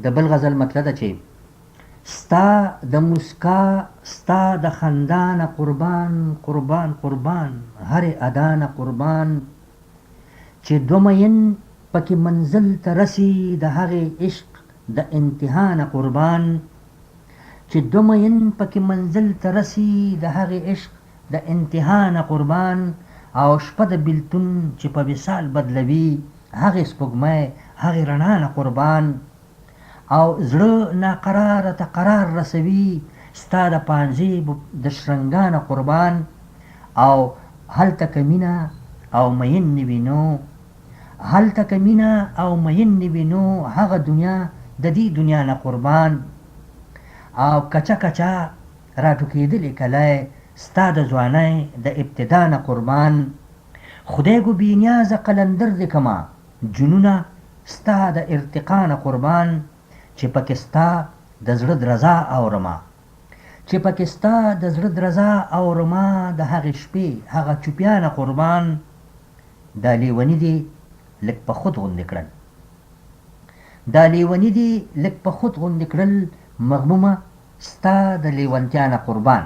د بل غزل مطلب ده چې ستا د مسکا ستا د خندا نه قربان قربان قربان هرې ادا نه قربان چې دوه مین پکې منزل ته رسي د هغې عشق د انتها نه قربان چې دوه مین پکې منزل ته رسي د هغې عشق د انتها نه قربان او شپه د بیلتون چې په وصال بدلوي هغې سپوږمۍ هغې رڼا نه قربان او زړه ناقراره ته قرار رسوي ستا د پانځې د شرنګانه قربان او هلته که مینه او مین نه وي نو هلته که مینه او مین نه وي نو هغه دنیا د دې دنیا نه قربان او کچه کچه راټوکېدلې کلی ستا د ځوانۍ د ابتدا نه قربان خدای ګو بېنیازه قلندر دې کما جنونه ستا د ارتقا نه قربان چې پکې ستا د زړه درزا اورمه چې پکې ستا د زړه درزا اورمه د هغې شپې هغه چوپیا نه قربان دا لیوني دې لږ په خود غوندې کړل دا لیوني دې لږ په خود غوندې کړل مغمومه ستا د لیونتیا نه قربان